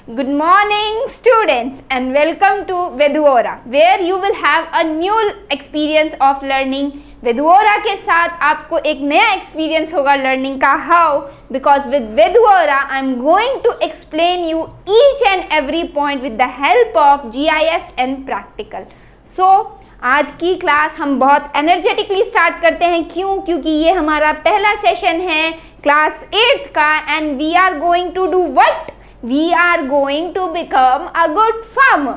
Good morning students and welcome to Veduora where you will have a new experience of learning. Veduora के साथ आपको एक नया experience होगा learning का. How? Because with Veduora I am going to explain you each and every point with the help of GIFs and practical. So आज की class हम बहुत एनर्जेटिकली स्टार्ट करते हैं. क्यों? क्योंकि ये हमारा पहला सेशन है क्लास 8th का and we are going to do what? We are going to become a good farmer.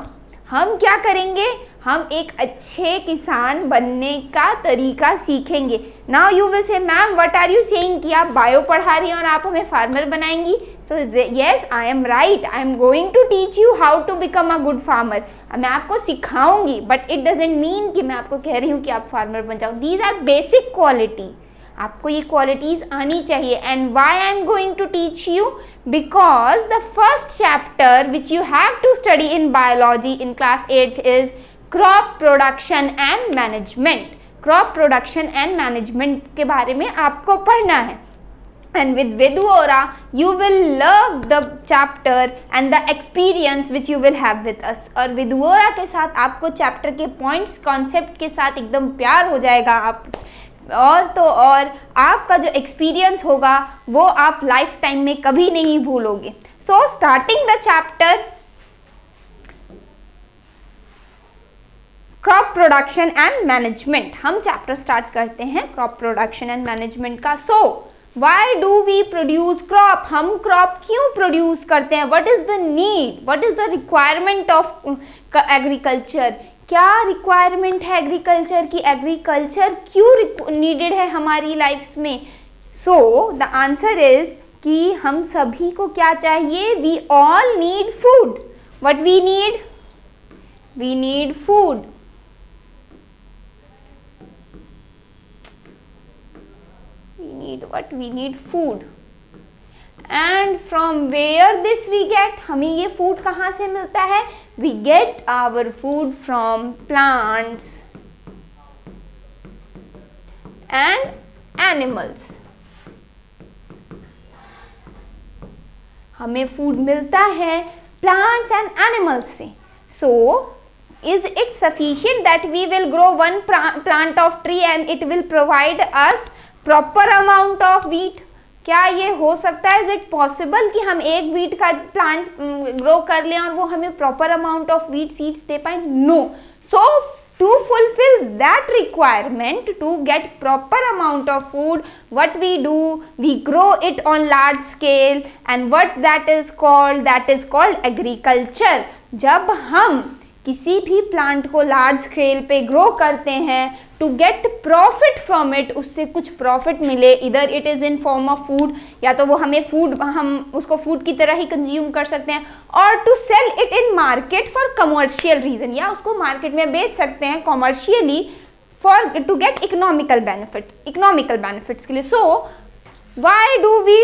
हम क्या करेंगे? हम एक अच्छे किसान बनने का तरीका सीखेंगे. Now you will say ma'am what are you saying कि आप बायो पढ़ा रही हैं और आप हमें फार्मर बनाएंगी. So yes I am right. I am going to teach you how to become a good farmer. मैं आपको सिखाऊंगी बट इट डजेंट मीन कि मैं आपको कह रही हूँ कि आप फार्मर बन जाओ. These are basic quality. आपको ये क्वालिटीज़ आनी चाहिए. And why I am going to teach you? Because the first chapter which you have to study in biology in class 8th is crop production and management. Crop production and management के बारे में आपको पढ़ना है. And with Veduora you will love the chapter and the experience which you will have with us. और Veduora के साथ आपको चैप्टर के पॉइंट्स कॉन्सेप्ट के साथ एकदम प्यार हो जाएगा. आप और तो और आपका जो एक्सपीरियंस होगा वो आप लाइफ टाइम में कभी नहीं भूलोगे. So starting the chapter crop production and management. हम चैप्टर स्टार्ट करते हैं क्रॉप प्रोडक्शन एंड मैनेजमेंट का. So why do we produce crop? हम क्रॉप क्यों प्रोड्यूस करते हैं? What is the need? What is the requirement of agriculture? क्या requirement है एग्रीकल्चर की? एग्रीकल्चर क्यों नीडेड है हमारी लाइफ में? सो द आंसर इज कि हम सभी को क्या चाहिए? We all need food. What we need? We need food. What we need food. And from where this we get? हमें ये food कहाँ से मिलता है? We get our food from plants and animals. हमें food मिलता है plants and animals से. So is it sufficient that we will grow one plant of tree and it will provide us proper amount of wheat? क्या ये हो सकता है? Is it possible कि हम एक वीट का प्लांट ग्रो कर लें और वो हमें proper amount of wheat seeds दे पाए? No. So to fulfil that requirement, to get proper amount of food, what we do? We grow it on large scale and what that is called? That is called agriculture. जब हम किसी भी plant को large scale पे grow करते हैं to get profit from it, उससे कुछ प्रॉफिट मिले, इधर it is in form of food, या तो वो हमें फूड, हम उसको फूड की तरह ही कंज्यूम कर सकते हैं, और to sell it in market for commercial reason, या उसको मार्केट में बेच सकते हैं commercially for to get economical benefit, economical benefits के लिए. So why do we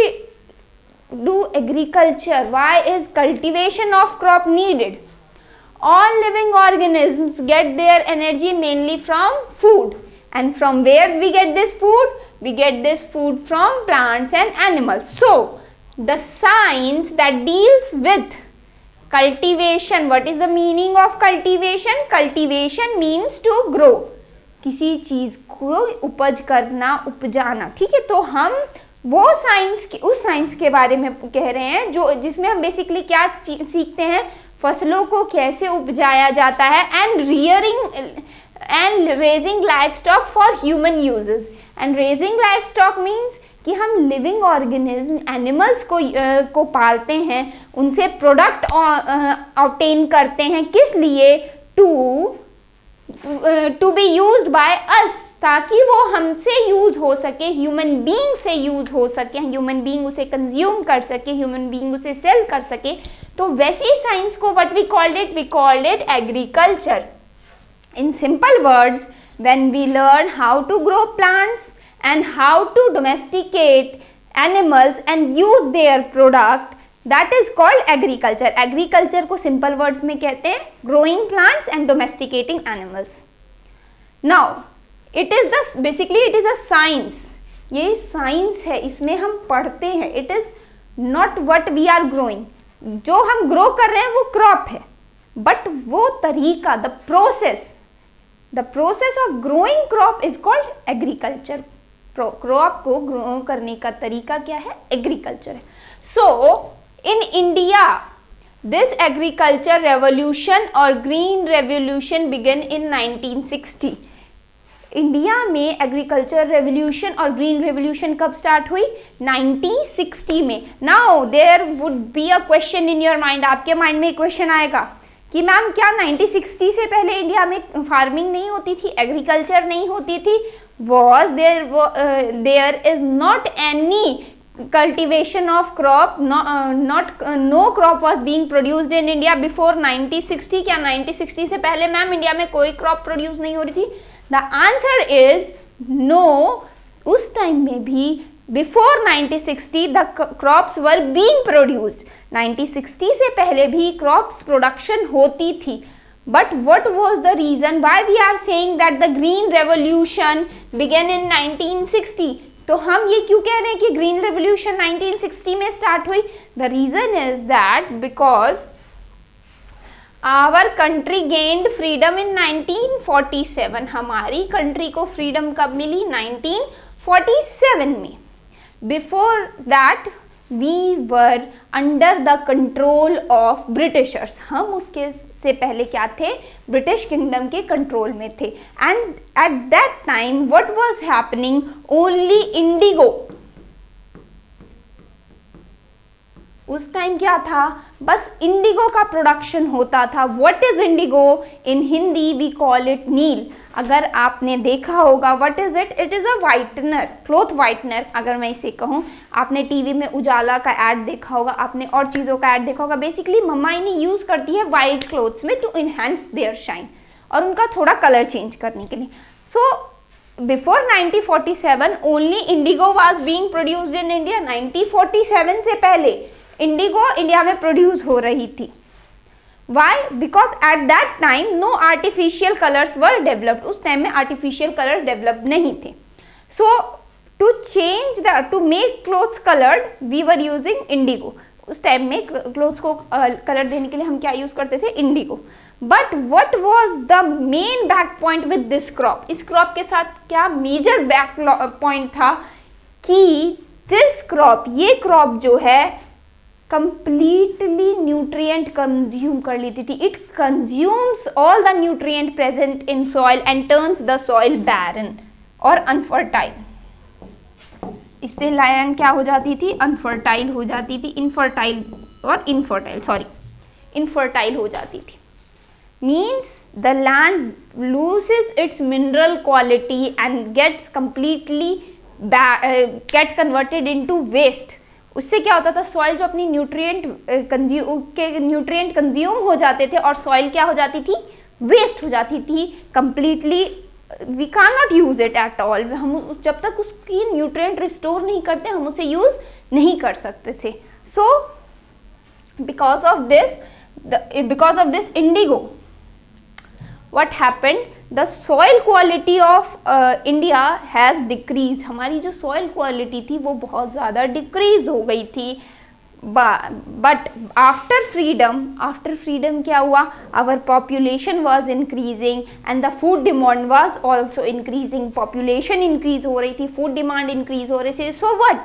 do agriculture? Why is cultivation of crop needed? All living organisms get their energy mainly from food. And from where we get this food? We get this food from plants and animals. So, the science that deals with cultivation. What is the meaning of cultivation? Cultivation means to grow. किसी चीज़ को उपज करना, उपजाना. ठीक है, तो हम वो science की, उस साइंस के बारे में कह रहे हैं जो जिसमें हम बेसिकली क्या सीखते हैं? फसलों को कैसे उपजाया जाता है and rearing and raising life stock for human uses. And raising life stock means कि हम लिविंग ऑर्गेनिज्म एनिमल्स को पालते हैं, उनसे प्रोडक्ट ऑब्टेन करते हैं. किस लिए? To be used by us, ताकि वो हमसे यूज हो सके, ह्यूमन बीइंग से यूज हो सके, ह्यूमन बीइंग उसे कंज्यूम कर सके, ह्यूमन बीइंग उसे सेल कर सके. तो वैसी साइंस को what we called it? We called it agriculture. In simple words, when we learn how to grow plants and how to domesticate animals and use their product, that is called agriculture. Agriculture को simple words में कहते हैं growing plants and domesticating animals. Now it is the basically it is a science. ये science है, इसमें हम पढ़ते हैं. It is not what we are growing. जो हम ग्रो कर रहे हैं वो क्रॉप है, बट वो तरीका, the process of growing crop is called agriculture. Crop को ग्रो करने का तरीका क्या है? एग्रीकल्चर है। So in India this agriculture revolution और green revolution began in 1960। India में एग्रीकल्चर रेवोल्यूशन और ग्रीन रेवोल्यूशन कब स्टार्ट हुई? 1960 में। Now there would be a question in your mind, आपके माइंड में एक क्वेश्चन आएगा कि मैम क्या 1960 से पहले इंडिया में फार्मिंग नहीं होती थी, एग्रीकल्चर नहीं होती थी? Was there is not any cultivation of crop, no crop was being produced in India before 1960? क्या 1960 से पहले मैम इंडिया में कोई क्रॉप प्रोड्यूस नहीं हो रही थी? The answer is no. उस टाइम में भी before 1960 the crops were being produced. 1960 से पहले भी crops production होती थी. But what was the reason why we are saying that the green revolution began in 1960? तो हम ये क्यों कह रहे हैं कि ग्रीन रेवोल्यूशन 1960 में स्टार्ट हुई? The reason is that because our country gained freedom in 1947। हमारी कंट्री को फ्रीडम कब मिली? 1947 में। Before that we were under the control of Britishers. हम उसके से पहले क्या थे? ब्रिटिश किंगडम के कंट्रोल में थे। And at that time what was happening? Only indigo. उस टाइम क्या था? बस इंडिगो का प्रोडक्शन होता था। What is indigo? In Hindi we call it नील। अगर आपने देखा होगा what is it? It is a whitener, cloth whitener अगर मैं इसे कहूँ। आपने टीवी में उजाला का ऐड देखा होगा, आपने और चीज़ों का ऐड देखा होगा। बेसिकली मम्मा इन्हें यूज़ करती है वाइट क्लोथ्स में टू इनहेंस देयर शाइन और उनका थोड़ा कलर चेंज करने के लिए। So before 1947 only Indigo was being produced in India. 1947 से पहले इंडिगो इंडिया में प्रोड्यूस हो रही थी। Why? Because at that time no artificial colors were developed. उस टाइम में artificial color develop नहीं थे। So to make clothes colored we were using indigo. उस टाइम में क्लोथ्स को कलर देने के लिए हम क्या यूज करते थे? Indigo. But what was the main back point with this crop? इस क्रॉप के साथ क्या मेजर बैक पॉइंट था कि this crop, ये क्रॉप जो है कंप्लीटली न्यूट्रिएंट कंज्यूम कर लेती थी। It consumes all the nutrient present in soil and turns the soil barren और अनफर्टाइल। इससे लैंड क्या हो जाती थी? अनफर्टाइल हो जाती थी। इनफर्टाइल हो जाती थी। Means the land loses its mineral quality and gets converted into waste. उससे क्या होता था? सॉइल जो अपनी न्यूट्रिएंट कंज्यूम हो जाते थे और सॉइल क्या हो जाती थी? वेस्ट हो जाती थी completely. We can not use it at all. हम जब तक उसकी न्यूट्रिएंट रिस्टोर नहीं करते हम उसे यूज नहीं कर सकते थे। So because of this Indigo what happened? The soil quality of India has decreased. हमारी जो soil quality थी वो बहुत ज़्यादा decrease हो गई थी। But after freedom क्या हुआ? Our population was increasing and the food demand was also increasing. Population increase हो रही थी, food demand increase हो रही थी। So what?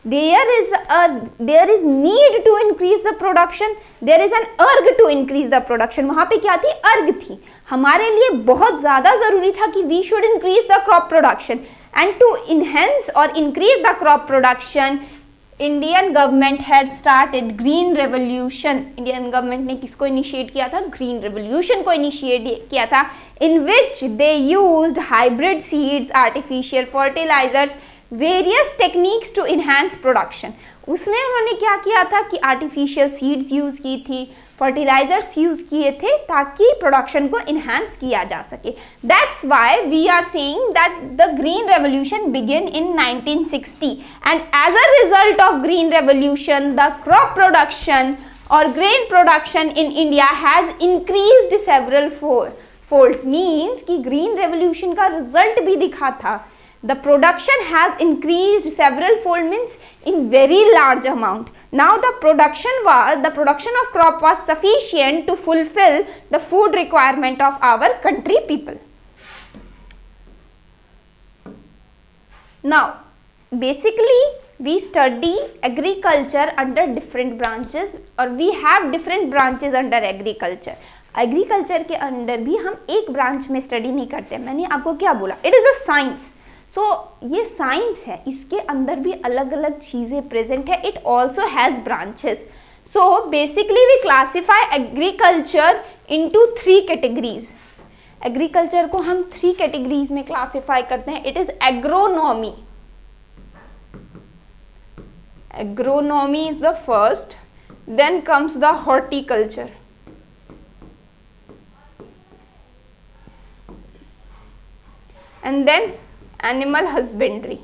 There is need to increase the production. There is an urge to increase the production. वहाँ पे क्या थी? अर्ग थी। हमारे लिए बहुत ज़्यादा ज़रूरी था कि we should increase the crop production. And to enhance or increase the crop production, Indian government had started green revolution. Indian government ने किसको initiate किया था? green revolution को initiate किया था, in which they used hybrid seeds, artificial fertilizers, various techniques to enhance production. उसमें उन्होंने क्या किया था कि आर्टिफिशियल सीड्स यूज़ की थी, फर्टिलाइजर्स यूज़ किए थे ताकि प्रोडक्शन को इन्हांस किया जा सके। That's why we are saying that the green revolution begin in 1960 and as a result of green revolution the crop production और grain production in India has increased several folds. Means कि green revolution का result भी दिखा था The production has increased several fold, means in very large amount. Now the production of crop was sufficient to fulfill the food requirement of our country people. Now basically we study agriculture under different branches, और we have different branches under agriculture. Agriculture के अंदर भी हम एक branch में study नहीं करते. मैंने आपको क्या बोला, इट इज़ अ साइंस. सो ये साइंस है, इसके अंदर भी अलग अलग चीज़ें प्रेजेंट है. It also has branches. So basically we classify agriculture into 3 categories. Agriculture को हम 3 कैटेगरीज में क्लासीफाई करते हैं. It is agronomy. Agronomy is the first, then comes the horticulture, and then animal husbandry.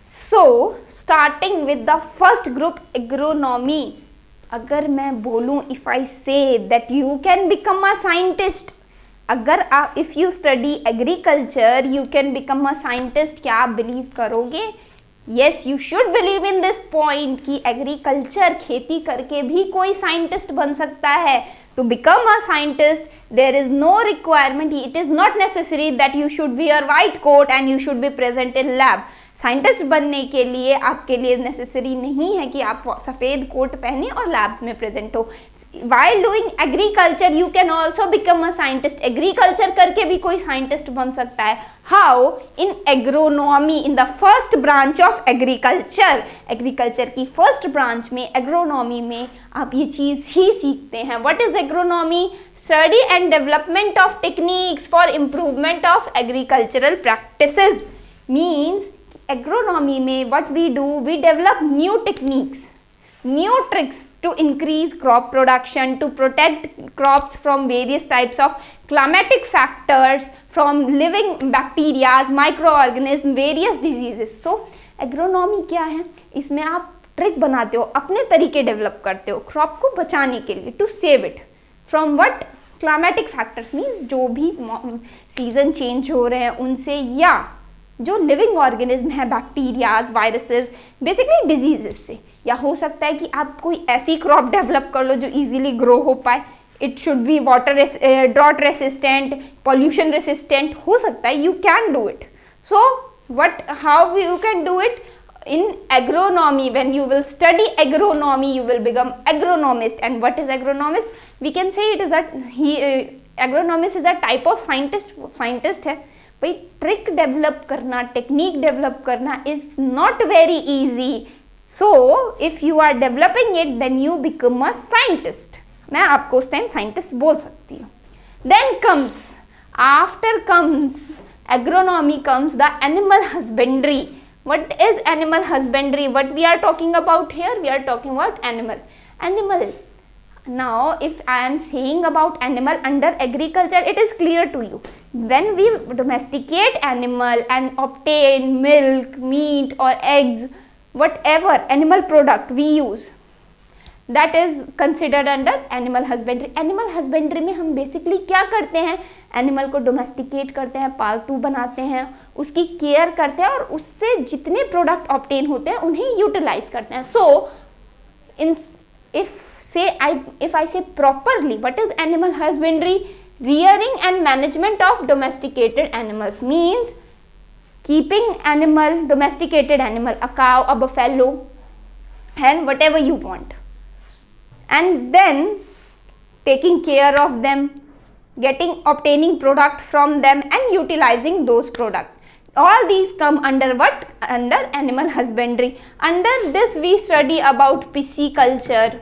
So starting with the first group, agronomy. अगर मैं बोलूं, if I say that you can become a scientist, अगर आप if you study agriculture you can become a scientist, क्या आप believe करोगे? Yes, you should believe in this point कि agriculture, खेती करके भी कोई साइंटिस्ट बन सकता है. To become a scientist there is no requirement, it is not necessary that you should wear white coat and you should be present in lab. Scientist बनने के लिए आपके लिए नेसेसरी नहीं है कि आप सफ़ेद कोट पहने और लैब्स में प्रेजेंट हो. While doing agriculture you can also become a scientist. Agriculture करके भी कोई साइंटिस्ट बन सकता है. How? In agronomy, in the first branch of agriculture. Agriculture की फर्स्ट ब्रांच में, एग्रोनॉमी में, आप ये चीज़ ही सीखते हैं. What is agronomy? Study and development of techniques for improvement of agricultural practices. Means agronomy में what we do, we develop new techniques, new tricks to increase crop production, to protect crops from various types of climatic factors, from living bacteria, microorganisms, various diseases. So agronomy क्या है? इसमें आप trick बनाते हो, अपने तरीके develop करते हो क्रॉप को बचाने के लिए, to save it from what? Climatic factors. Means जो भी सीजन चेंज हो रहे हैं उनसे, या जो लिविंग ऑर्गेनिज्म है, बैक्टीरियाज, वायरसेस, बेसिकली डिजीजेस से. या हो सकता है कि आप कोई ऐसी क्रॉप डेवलप कर लो जो इजीली ग्रो हो पाए. It should be water drought resistant, pollution resistant हो सकता है. You can do it. So what, how you can do it? in agronomy, when you will study agronomy you will become agronomist. And what is agronomist? We can say it is that agronomist is a type of scientist है. भाई trick develop करना, technique develop करना is not very easy. So if you are developing it then you become a scientist. मैं आपको उस time scientist बोल सकती हूँ. Then comes, after comes agronomy comes the animal husbandry. What is animal husbandry? What we are talking about here? We are talking about animal. Now if I am saying about animal under agriculture, it is clear to you. When we domesticate animal and obtain milk, meat or eggs, whatever animal product we use, that is considered under animal husbandry. Animal husbandry में हम basically क्या करते हैं? Animal को domesticate करते हैं, पालतू बनाते हैं, उसकी केयर करते हैं और उससे जितने प्रोडक्ट ऑब्टेन होते हैं उन्हें यूटिलाइज करते हैं. सो if I say properly, what is animal husbandry? Rearing and management of domesticated animals means keeping animal, domesticated animal, a cow, a buffalo, and whatever you want, and then taking care of them, obtaining product from them and utilizing those products. All these come under what? Under animal husbandry. Under this we study about pisciculture,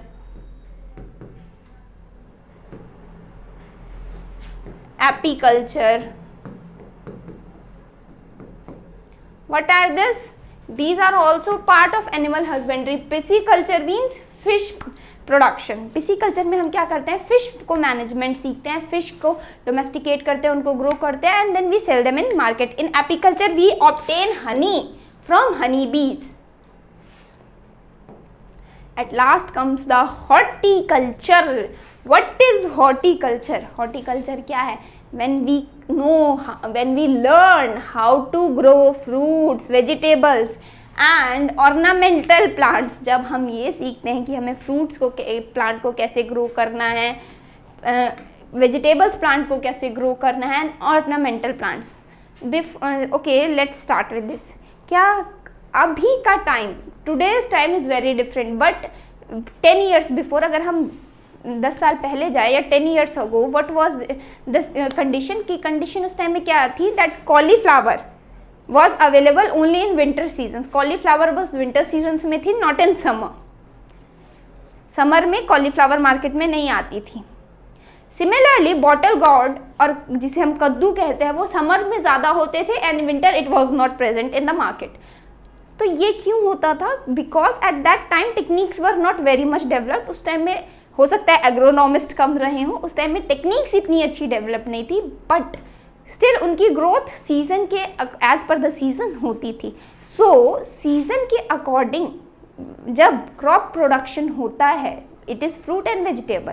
apiculture. What are this? These are also part of animal husbandry. Pisciculture means fish production. Pisciculture में हम क्या करते हैं? Fish को management सीखते हैं, fish को domesticate करते हैं, उनको ग्रो करते हैं, and then we sell them in market. In apiculture we obtain honey from honeybees. At last comes the horticulture. What is horticulture? Horticulture क्या है? When we learn how to grow fruits, vegetables and ornamental plants. जब हम ये सीखते हैं कि हमें fruits को, प्लांट को कैसे ग्रो करना है, वेजिटेबल्स प्लांट को कैसे ग्रो करना है, and ornamental plants. Okay, let's start with this. क्या अभी का time, today's time is very different, but 10 years before, अगर हम 10 साल पहले जाए या 10 years ago, what was the condition की कंडीशन उस टाइम में क्या थी? That cauliflower was available only in winter seasons. Cauliflower बस विंटर सीजन्स में थी, नॉट इन समर. समर में कॉलीफ्लावर मार्केट में नहीं आती थी. सिमिलरली बॉटल गॉर्ड, और जिसे हम कद्दू कहते हैं, वो समर में ज़्यादा होते थे and winter it was not present in the market. तो ये क्यों होता था? Because at that time techniques were not very much developed. उस टाइम में हो सकता है एग्रोनॉमिस्ट कम रहे हों, उस टाइम में टेक्निक्स इतनी अच्छी डेवलप नहीं थी, बट स्टिल उनकी ग्रोथ सीजन के एज पर द सीजन होती थी. सो सीजन के अकॉर्डिंग जब क्रॉप प्रोडक्शन होता है, it is fruit and vegetable,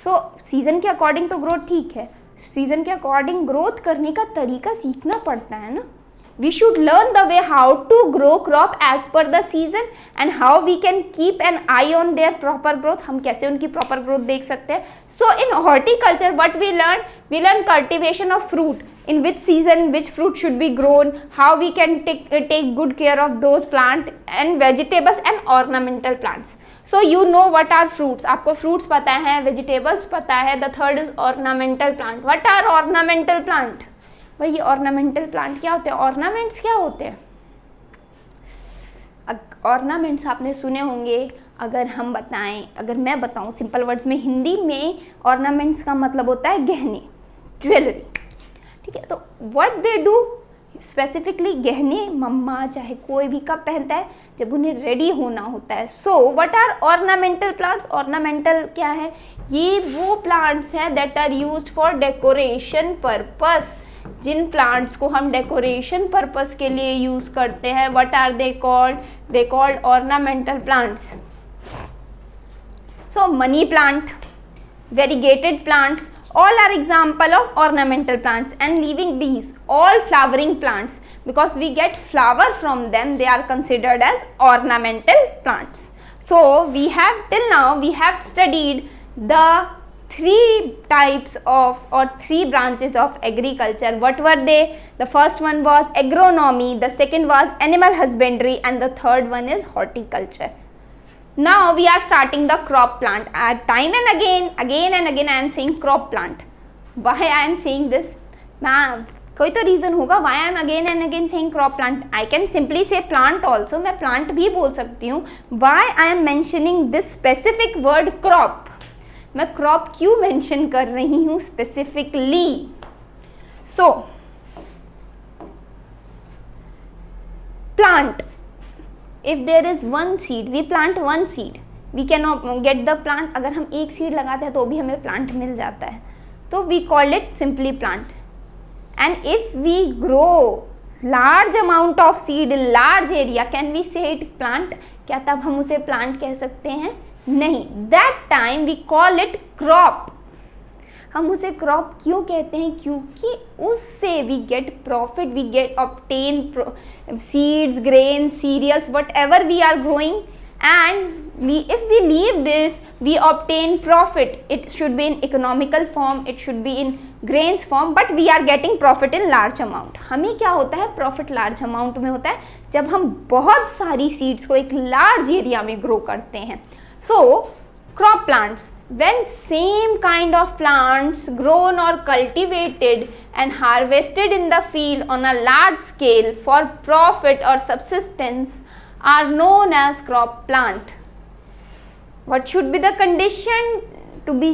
so season के अकॉर्डिंग तो ग्रोथ ठीक है. सीजन के अकॉर्डिंग ग्रोथ करने का तरीका सीखना पड़ता है ना. We should learn the way how to grow crop as per the season and how we can keep an eye on their proper growth. हम कैसे उनकी proper growth देख सकते हैं. So in horticulture what we learn cultivation of fruit, in which season which fruit should be grown, how we can take good care of those plant and vegetables and ornamental plants. So you know what are fruits. आपको fruits पता है, vegetables पता है. The third is ornamental plant. What are ornamental plant? भाई ये ornamental plant क्या होते हैं? ऑर्नामेंट्स क्या होते हैं? ऑर्नामेंट्स आपने सुने होंगे. अगर हम बताएं, अगर मैं बताऊं सिंपल वर्ड्स में, हिंदी में ऑर्नामेंट्स का मतलब होता है गहने, ज्वेलरी. ठीक है, तो व्हाट दे डू स्पेसिफिकली, गहने मम्मा चाहे कोई भी कब पहनता है? जब उन्हें रेडी होना होता है. So what are ornamental plants? Ornamental क्या है? ये वो प्लांट्स हैं that are used for decoration purpose. जिन प्लांट्स को हम डेकोरेशन पर्पस के लिए यूज़ करते हैं, what are they called? They called ornamental plants. So money plant, variegated plants, all are example of ornamental plants. And leaving these, all flowering plants, because we get flower from them, they are considered as ornamental plants. So we have till now we have studied the three types of or three branches of agriculture. What were they? The first one was agronomy, the second was animal husbandry, and the third one is horticulture. Now we are starting the crop plant. At time and again and again I am saying crop plant. Why I am saying this? Ma'am, कोई तो reason होगा why I am again and again saying crop plant. I can simply say plant also. मैं plant भी बोल सकती हूँ. Why I am mentioning this specific word crop? मैं crop क्यों mention कर रही हूँ specifically? So plant. If there is one seed, we plant one seed. We cannot get the plant. अगर हम एक seed लगाते हैं तो भी हमें plant मिल जाता है. तो we call it simply plant. And if we grow large amount of seed in large area, can we say it plant? क्या तब हम उसे plant कह सकते हैं? नहीं. That time we call it crop. हम उसे क्रॉप क्यों कहते हैं? क्योंकि उससे we get profit, we get obtain seeds, grain, cereals, whatever we are growing, and if we leave this we obtain profit. It should be in economical form, it should be in grains form, but we are getting profit in large amount. हमें क्या होता है? Profit large amount में होता है जब हम बहुत सारी सीड्स को एक लार्ज एरिया में ग्रो करते हैं. सो crop plants, when same kind of plants grown or cultivated and harvested in the field on a large scale for profit or subsistence, are known as crop plant. What should be the condition to be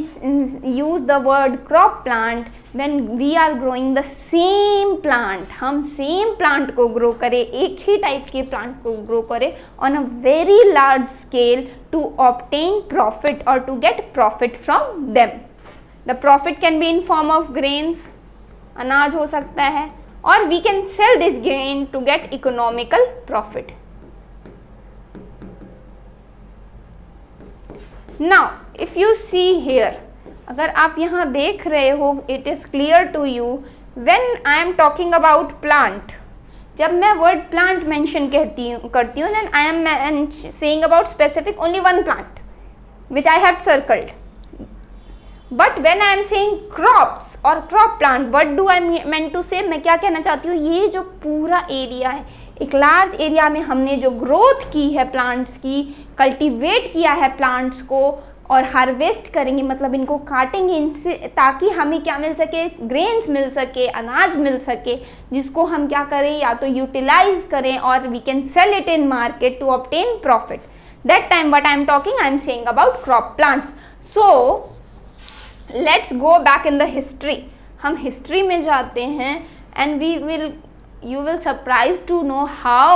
use the word crop plant? When we are growing the same plant, हम same plant को grow करें, एक ही type के plant को grow करें on a very large scale to obtain profit or to get profit from them. The profit can be in form of grains, अनाज हो सकता है, or we can sell this grain to get economical profit. Now if you see here, अगर आप यहाँ देख रहे हो, it is clear to you when I am talking about plant, जब मैं word plant mention करती हूँ, then I am saying about specific only one plant which I have circled. But when I am saying crops or crop plant, what do I meant to say, मैं क्या कहना चाहती हूँ, ये जो पूरा एरिया है, एक लार्ज एरिया में हमने जो ग्रोथ की है प्लांट्स की, कल्टीवेट किया है प्लांट्स को और हार्वेस्ट करेंगे, मतलब इनको काटेंगे इनसे, ताकि हमें क्या मिल सके, ग्रेन्स मिल सके, अनाज मिल सके, जिसको हम क्या करें, या तो यूटिलाइज करें और we can sell it in market to obtain profit. That time what I am talking, I am saying about crop plants. So let's go back in the history. हम हिस्ट्री में जाते हैं and you will surprised to know how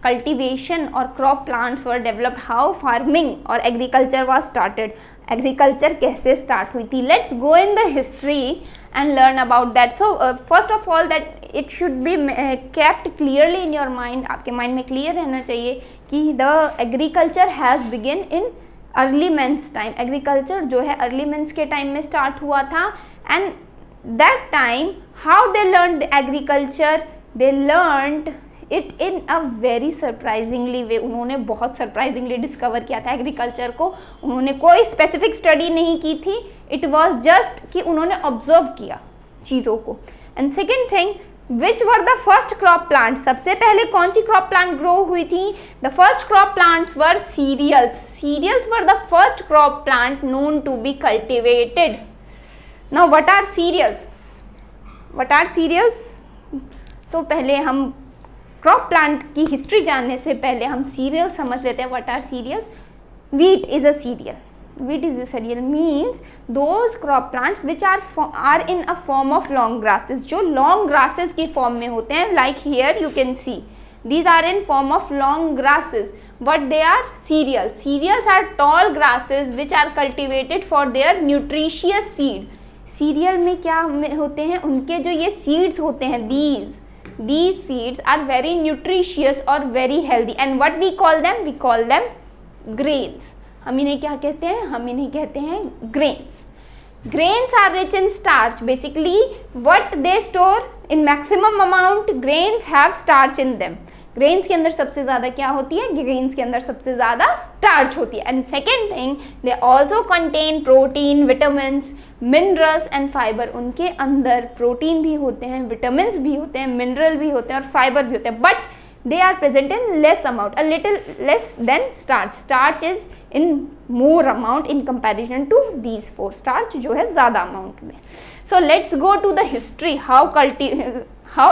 cultivation or crop plants were developed, how farming or agriculture was started, agriculture कैसे start हुई थी. Let's go in the history and learn about that. So first of all that it should be kept clearly in your mind, आपके mind में clear रहना चाहिए कि the agriculture has begun in early man's time. agriculture जो है early man's के time में start हुआ था. And that time how they learned the agriculture, they learned it in a very surprisingly way. उन्होंने बहुत surprisingly discover किया था agriculture को. उन्होंने कोई specific study नहीं की थी, it was just कि उन्होंने observe किया चीज़ों को. And second thing, which were the first crop plants, सबसे पहले कौन सी crop plant grow हुई थी? The first crop plants were cereals. Cereals were the first crop plant known to be cultivated. Now what are cereals? What are cereals? तो पहले हम crop plant की history जानने से पहले हम सीरियल समझ लेते हैं. What are cereals? Wheat is a cereal. Wheat is a cereal means those crop plants which are in a form of long grasses, जो लॉन्ग ग्रासेस की फॉर्म में होते हैं. Like here you can see these are in form of long grasses, but they are cereal. Cereals are tall grasses which are cultivated for their nutritious seed. Cereal में क्या होते हैं, उनके जो ये सीड्स होते हैं, these seeds are very nutritious or very healthy, and what we call them? We call them grains. हम इन्हें क्या कहते हैं? हम इन्हें कहते हैं grains. Grains are rich in starch. Basically what they store in maximum amount, grains have starch in them. Grains के अंदर सबसे ज़्यादा क्या होती है? ग्रेन्स के अंदर सबसे ज़्यादा स्टार्च होती है. And second thing, they also contain protein, vitamins, minerals and fibre. उनके अंदर प्रोटीन भी होते हैं, विटामिन्स भी होते हैं, मिनरल भी होते हैं और फाइबर भी होते हैं, but they are present in less amount, a little less than starch. Starch is in more amount in comparison to these four. Starch जो है ज़्यादा अमाउंट में. So let's go to the history how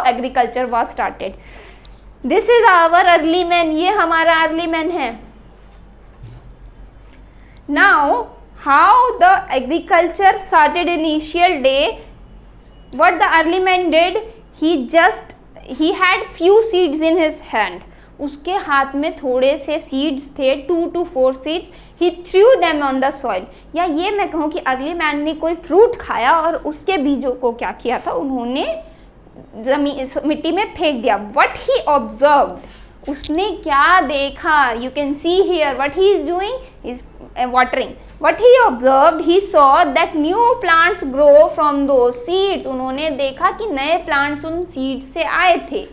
agriculture was started. This is our early man. ये हमारा early man है. Now how the agriculture started initial day. What the early man did, he had few seeds in his hand. उसके हाथ में थोड़े से seeds थे, 2 to 4 seeds. He threw them on the soil. या ये मैं कहूँ कि अर्ली मैन ने कोई फ्रूट खाया और उसके बीजों को क्या किया था, उन्होंने मिट्टी में फेंक दिया. What he observed, उसने क्या देखा? You can see here what he is doing is watering. What he observed, he saw that new plants grow from those seeds. उन्होंने देखा कि नए plants उन seeds से आए थे.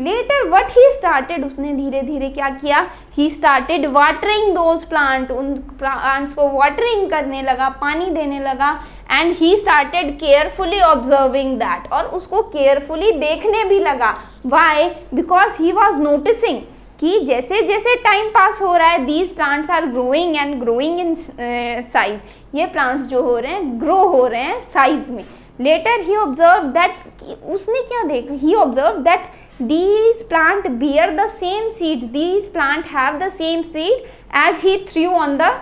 Later what he started, उसने धीरे धीरे क्या किया? He started watering those plants. उन plants को watering करने लगा, पानी देने लगा. And he started carefully observing that. और उसको carefully देखने भी लगा. Why? Because he was noticing कि जैसे जैसे टाइम पास हो रहा है, these plants are growing and growing in size. ये प्लांट्स जो हो रहे हैं, ग्रो हो रहे हैं साइज में. लेटर ही ऑब्जर्व दैट, उसने क्या देखा? He observe that these plant bear the same seeds, these plant have the same seed as he threw on the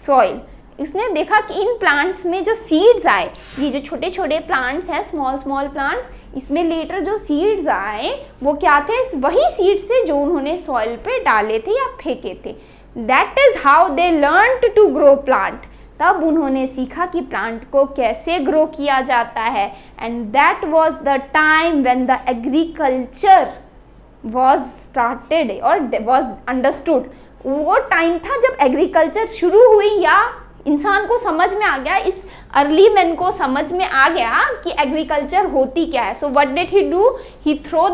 soil. इसने देखा कि इन प्लांट्स में जो सीड्स आए, ये जो छोटे छोटे प्लांट्स हैं, स्मॉल प्लांट्स, इसमें लेटर जो सीड्स आए वो क्या थे? वही सीड्स थे जो उन्होंने सॉइल पे डाले थे या फेंके थे. That is how they learned to grow plant. तब उन्होंने सीखा कि प्लांट को कैसे ग्रो किया जाता है, and that was the time when the agriculture was started और वाज अंडरस्टूड। वो टाइम था जब एग्रीकल्चर शुरू हुई, या इंसान को समझ में आ गया, इस अर्ली मैन को समझ में आ गया कि एग्रीकल्चर होती क्या है। So what did he do, he throw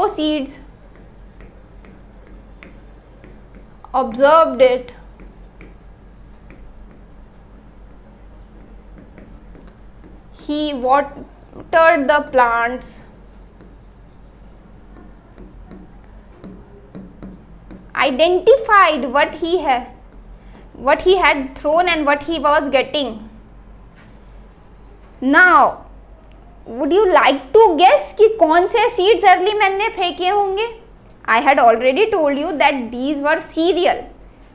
seeds, observed it, he watered the plants, identified what he had thrown and what he was getting. Now would you like to guess कि कौन से seeds early man ने फेंके होंगे? I had already told you that these were cereal.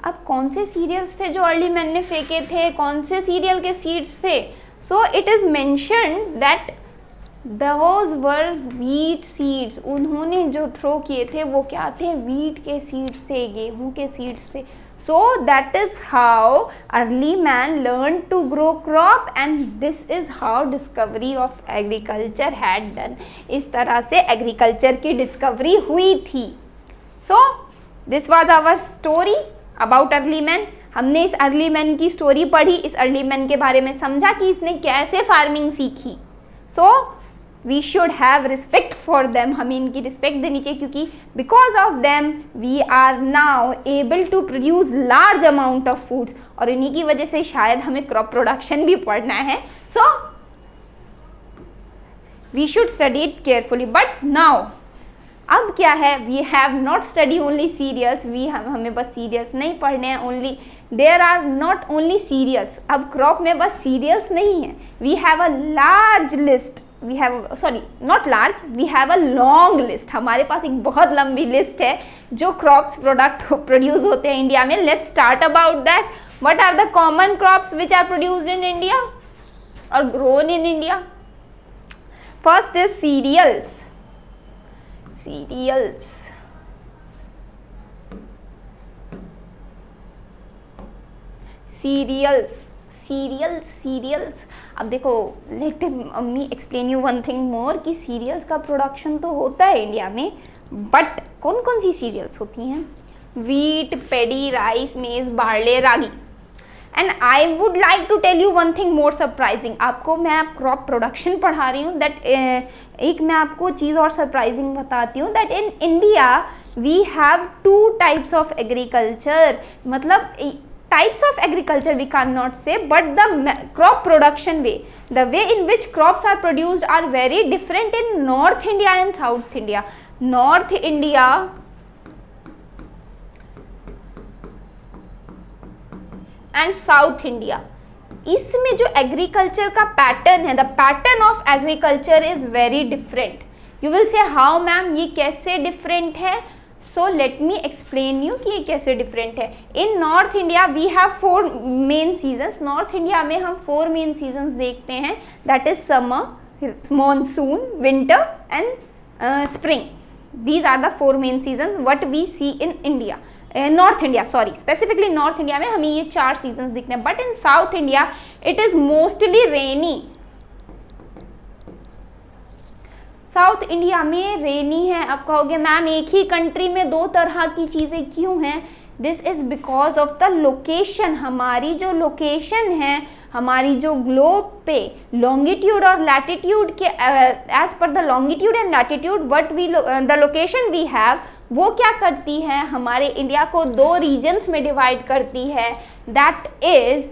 अब कौन से serials थे जो अर्ली मैन ने फेंके थे, कौन से सीरियल के सीड्स थे? So it is mentioned that those were wheat seeds. उन्होंने जो थ्रो किए थे वो क्या थे? व्हीट के सीड्स थे, गेहूं के सीड्स थे. So that is how early man learned to grow crop, and this is how discovery of agriculture had done. इस तरह से एग्रीकल्चर की डिस्कवरी हुई थी. So this was our story about early man. हमने इस अर्ली मैन की story पढ़ी, इस अर्ली मैन के बारे में समझा कि इसने कैसे फार्मिंग सीखी. So we should have respect for them. हमें इनकी रिस्पेक्ट देनी चाहिए, क्योंकि because of them we are now able to produce large amount of foods. और इन्हीं की वजह से शायद हमें क्रॉप प्रोडक्शन भी पढ़ना है. So we should study it carefully. But now अब क्या है, we have not study only cereals. हमें बस सीरियल्स नहीं पढ़ने हैं. Only there are not only cereals. अब क्रॉप में बस सीरियल्स नहीं है. We have a large list. We have not large, we have a long list. हमारे पास एक बहुत लंबी लिस्ट है जो क्रॉप्स प्रोडक्ट प्रोड्यूस होते हैं इंडिया में. Let's start about that. What are the common crops which are produced in India और grown in India? First is cereals. Cereals. अब देखो, let me explain you one thing more कि cereals का production तो होता है India में, but कौन कौन सी सीरियल्स होती हैं? Wheat, paddy, rice, maize, barley, ragi. And I would like to tell you one thing more surprising. आपको मैं क्रॉप प्रोडक्शन पढ़ा रही हूँ, दैट एक मैं आपको चीज़ और सरप्राइजिंग बताती हूँ, that in India we have 2 types of agriculture. मतलब types of agriculture we cannot say, but the crop production way, the way in which crops are produced are very different in North India and South India. North India and South India, इसमें जो agriculture का pattern है, the pattern of agriculture is very different. You will say how ma'am, ये कैसे different है? So let me explain you कि ये कैसे डिफरेंट है. In north India we have 4 main seasons. North India में हम 4 मेन सीजन्स देखते हैं, that is summer, monsoon, winter and spring. These are the 4 main seasons what we see in India. North India, sorry, specifically north India में हमें ये 4 seasons दिखते हैं. But in south India it is mostly rainy. South India में रेनी है. अब कहोगे ma'am एक ही कंट्री में 2 तरह की चीज़ें क्यों हैं? This is because of the location. हमारी जो लोकेशन है, हमारी जो ग्लोब पे लॉन्गिट्यूड और लैटिट्यूड के एज पर the longitude and latitude what we the location we have, वो क्या करती है, हमारे इंडिया को 2 रीजन्स में डिवाइड करती है. That is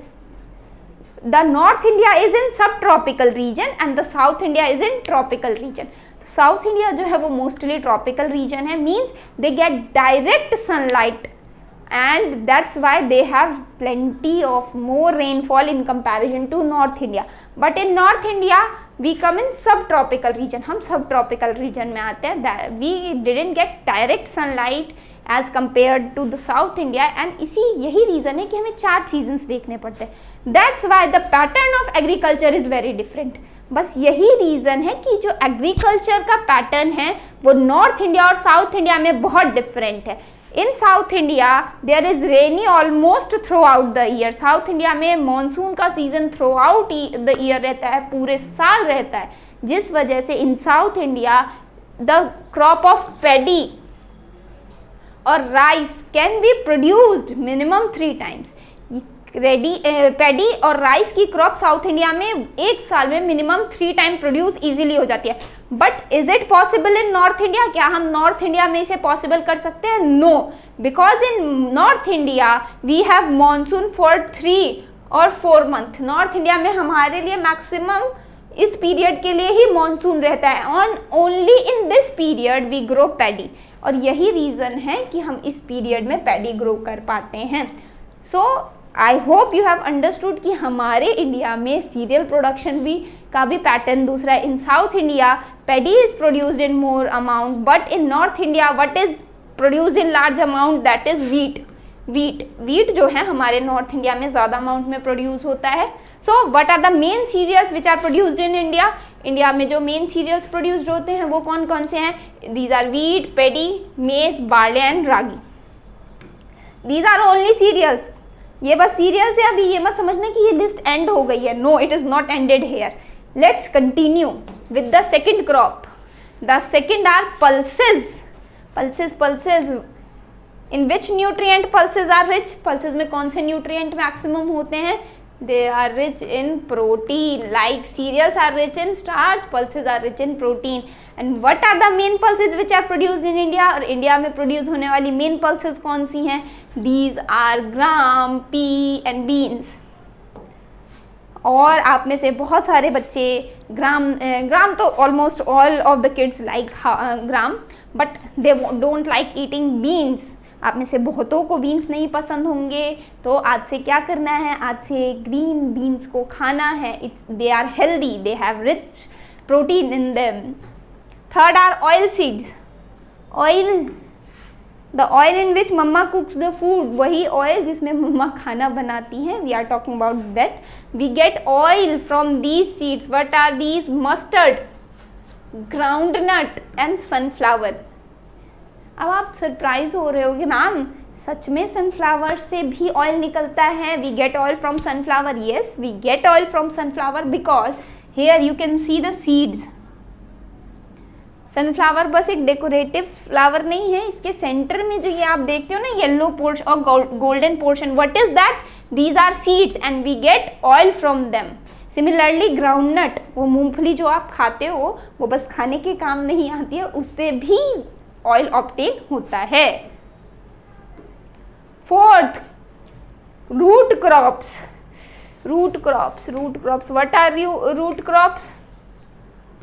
the north India is in subtropical region and the south India is in tropical region. South India जो है वो मोस्टली ट्रॉपिकल रीजन है, means they get direct sunlight and that's why they have plenty of more rainfall in comparison to north India. But in north India we come in subtropical reason. हम सब tropical region में आते हैं. We didn't get direct sunlight as compared to the south India, and यही reason है कि हमें 4 seasons देखने पड़ते हैं. That's why the pattern of agriculture is very different. बस यही रीज़न है कि जो एग्रीकल्चर का पैटर्न है वो नॉर्थ इंडिया और साउथ इंडिया में बहुत डिफरेंट है. In south India there is rainy almost throughout the year. South India में मानसून का season throughout the year रहता है, पूरे साल रहता है, जिस वजह से in south India the crop of paddy और rice can be produced minimum 3 times. Paddy और राइस की क्रॉप साउथ इंडिया में एक साल में मिनिमम 3 टाइम प्रोड्यूस इजीली हो जाती है। But is it possible in north India? क्या हम नॉर्थ इंडिया में इसे पॉसिबल कर सकते हैं? No, because in north India we have monsoon for 3 और 4 मंथ। नॉर्थ इंडिया में हमारे लिए मैक्सिमम इस पीरियड के लिए ही मॉनसून रहता है, on only in this period we grow paddy, और यही रीज़न है कि हम इस पीरियड में पैडी ग्रो कर पाते हैं। So I hope you have understood कि हमारे इंडिया में सीरियल प्रोडक्शन का भी पैटर्न दूसरा है। In south India paddy is produced in more amount, but in north India what is produced in large amount, that is wheat जो है हमारे नॉर्थ इंडिया में ज़्यादा अमाउंट में प्रोड्यूस होता है। So what are the main cereals which are produced in India? India में जो मेन सीरियल्स प्रोड्यूस्ड होते हैं वो कौन कौन से हैं? These are wheat, paddy, maize, barley and ragi. These are only cereals. ये बस सीरियल्स है, अभी ये मत समझना कि ये लिस्ट एंड हो गई है। No, it is not ended here. Let's continue with the second crop. The second are pulses. Pulses in which nutrient pulses are rich? Pulses में कौन से न्यूट्रिएंट मैक्सिमम होते हैं? They are rich in protein, like cereals are rich in starch, pulses are rich in protein. And what are the main pulses which are produced in India? और India में produce होने वाली main pulses कौन सी हैं? These are gram, pea and beans. और आप में से बहुत सारे बच्चे ग्राम तो almost all of the kids like gram, but they don't like eating beans. आप में से बहुतों को बीन्स नहीं पसंद होंगे, तो आज से क्या करना है? आज से ग्रीन बीन्स को खाना है। They are healthy, they have rich protein in them. Third are oil seeds. Oil, the oil in which mama cooks the food, वही ऑयल जिसमें मम्मा खाना बनाती हैं, we are talking about that. We get oil from these seeds. What are these? Mustard, groundnut and sunflower. अब आप surprise हो रहे होगे, मैम सच में सनफ्लावर से भी ऑयल निकलता है? We get oil from sunflower. Yes, we get oil from sunflower because here you can see the seeds. Sunflower बस एक डेकोरेटिव फ्लावर नहीं है, इसके सेंटर में जो ये आप देखते हो ना येलो पोर्शन और golden portion, what is that? These are seeds and we get oil from them. Similarly groundnut, वो मूंगफली जो आप खाते हो वो बस खाने के काम नहीं आती है, उससे भी ऑयल ऑब्टेन होता है। Fourth, root crops. What are root crops?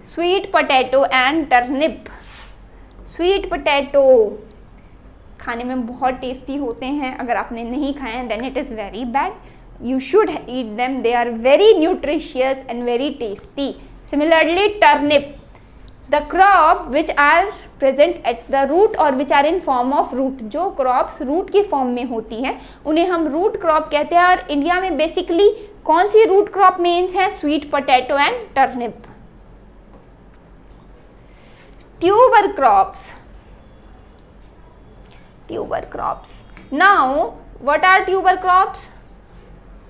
Sweet potato and turnip. Sweet potato खाने में बहुत टेस्टी होते हैं, अगर आपने नहीं खाए हैं then it is very bad, you should eat them, they are very nutritious and very tasty. Similarly turnip, the crop which are present at the root or which are in form of root, जो crops root की form में होती हैं उन्हें हम root crop कहते हैं। और इंडिया में बेसिकली कौन सी root crop मेन्स हैं? sweet potato and turnip. tuber crops. Now what are tuber crops?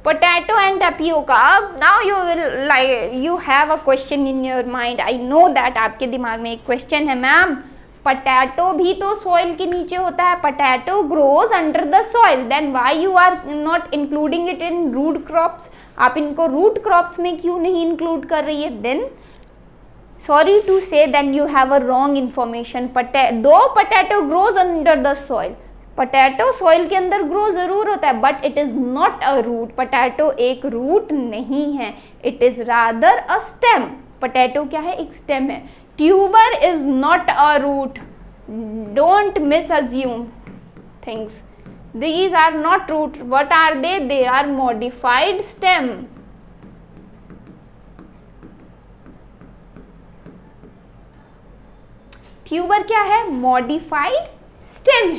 Potato and tapioca. Now you have a question in your mind. I know that आपके दिमाग में एक क्वेश्चन है, ma'am potato भी तो soil के नीचे होता है, potato grows under the soil, then why you are not including it in root crops? आप इनको रूट क्रॉप्स में क्यों नहीं इंक्लूड कर रही है? Then sorry to say then you have a wrong information. Though potato grows under the soil, potato soil के अंदर ग्रो जरूर होता है but it is not a root. Potato एक रूट नहीं है, it is rather a stem. Potato क्या है? एक स्टेम है। Tuber is not a root, don't misassume things, these are not root. What are they are modified stem. Tuber क्या है? Modified stem है।